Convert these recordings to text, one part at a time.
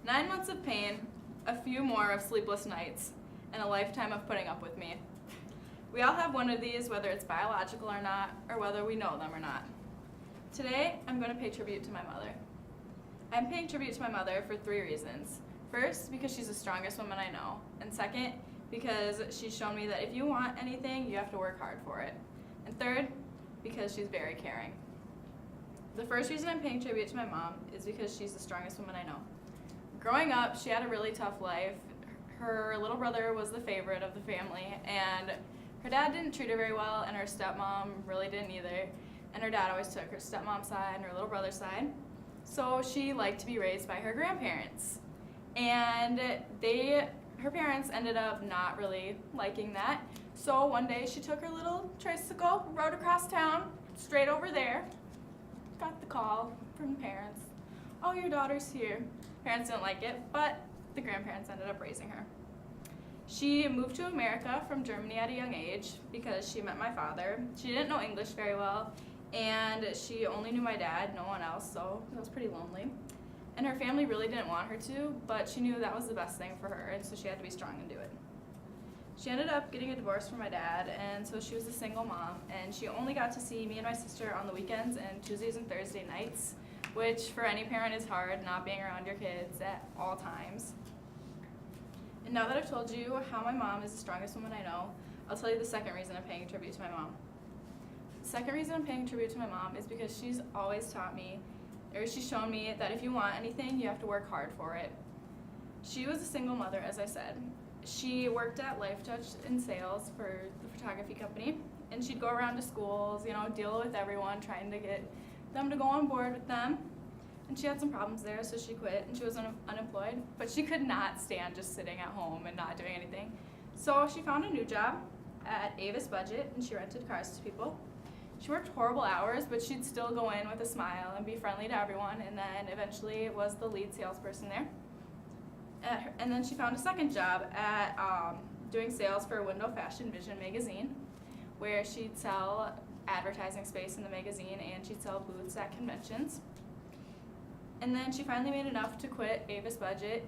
9 months of pain, a few more of sleepless nights, and a lifetime of putting up with me. We all have one of these, whether it's biological or not, or whether we know them or not. Today, I'm going to pay tribute to my mother. I'm paying tribute to my mother for 3 reasons. First, because she's the strongest woman I know. And second, because she's shown me that if you want anything, you have to work hard for it. And third, because she's very caring. The first reason I'm paying tribute to my mom is because she's the strongest woman I know. Growing up, she had a really tough life. Her little brother was the favorite of the family, and her dad didn't treat her very well, and her stepmom really didn't either. And her dad always took her stepmom's side and her little brother's side. So she liked to be raised by her grandparents. And her parents ended up not really liking that. So one day she took her little tricycle, rode across town, straight over there, got the call from the parents. Oh, your daughter's here. Parents didn't like it, but the grandparents ended up raising her. She moved to America from Germany at a young age because she met my father. She didn't know English very well, and she only knew my dad, no one else, so it was pretty lonely. And her family really didn't want her to, but she knew that was the best thing for her, and so she had to be strong and do it. She ended up getting a divorce from my dad, and so she was a single mom, and she only got to see me and my sister on the weekends and Tuesdays and Thursday nights, which for any parent is hard, not being around your kids at all times. And now that I've told you how my mom is the strongest woman I know, I'll tell you the second reason I'm paying tribute to my mom. The second reason I'm paying tribute to my mom is because she's always taught me, or she's shown me, that if you want anything, you have to work hard for it. She was a single mother, as I said. She worked at Life Touch in sales for the photography company, and she'd go around to schools, deal with everyone, trying to get them to go on board with them. And she had some problems there, so she quit, and she was unemployed. But she could not stand just sitting at home and not doing anything. So she found a new job at Avis Budget, and she rented cars to people. She worked horrible hours, but she'd still go in with a smile and be friendly to everyone, and then eventually was the lead salesperson there. And then she found a second job at doing sales for Window Fashion Vision magazine, where she'd sell advertising space in the magazine and she'd sell booths at conventions. And then she finally made enough to quit Avis Budget,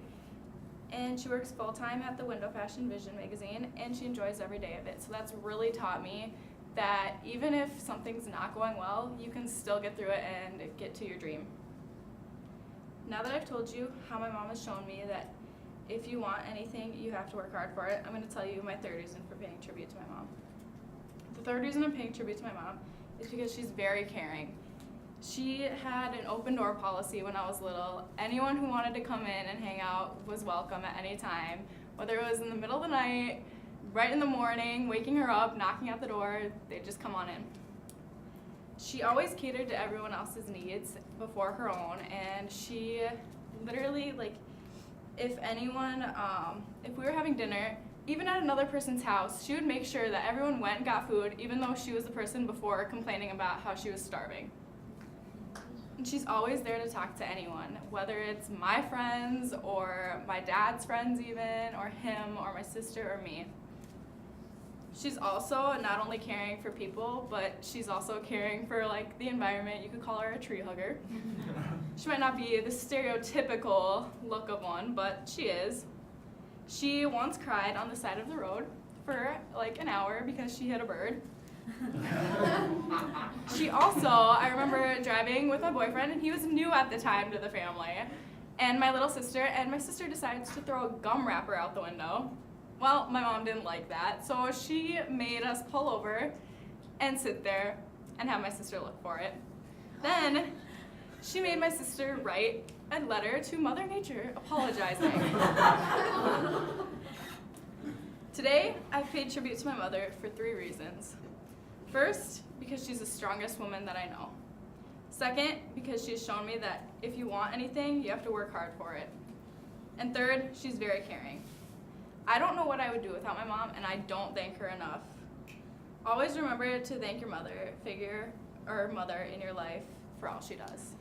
and she works full-time at the Window Fashion Vision magazine, and she enjoys every day of it. So that's really taught me that even if something's not going well, you can still get through it and get to your dream. Now that I've told you how my mom has shown me that if you want anything, you have to work hard for it, I'm going to tell you my third reason for paying tribute to my mom. The third reason I'm paying tribute to my mom is because she's very caring. She had an open door policy when I was little. Anyone who wanted to come in and hang out was welcome at any time, whether it was in the middle of the night, right in the morning, waking her up, knocking at the door, they'd just come on in. She always catered to everyone else's needs before her own, and she literally, if we were having dinner, even at another person's house, she would make sure that everyone went and got food, even though she was the person before complaining about how she was starving. And she's always there to talk to anyone, whether it's my friends or my dad's friends even, or him or my sister or me. She's also not only caring for people, but she's also caring for the environment. You could call her a tree hugger. She might not be the stereotypical look of one, but she is. She once cried on the side of the road for an hour because she hit a bird. She also, I remember driving with my boyfriend, and he was new at the time to the family, and my little sister, and my sister decides to throw a gum wrapper out the window. Well, my mom didn't like that, so she made us pull over and sit there and have my sister look for it. Then she made my sister write a letter to Mother Nature apologizing. Today, I've paid tribute to my mother for 3 reasons. First, because she's the strongest woman that I know. Second, because she's shown me that if you want anything, you have to work hard for it. And third, she's very caring. I don't know what I would do without my mom, and I don't thank her enough. Always remember to thank your mother figure or mother in your life for all she does.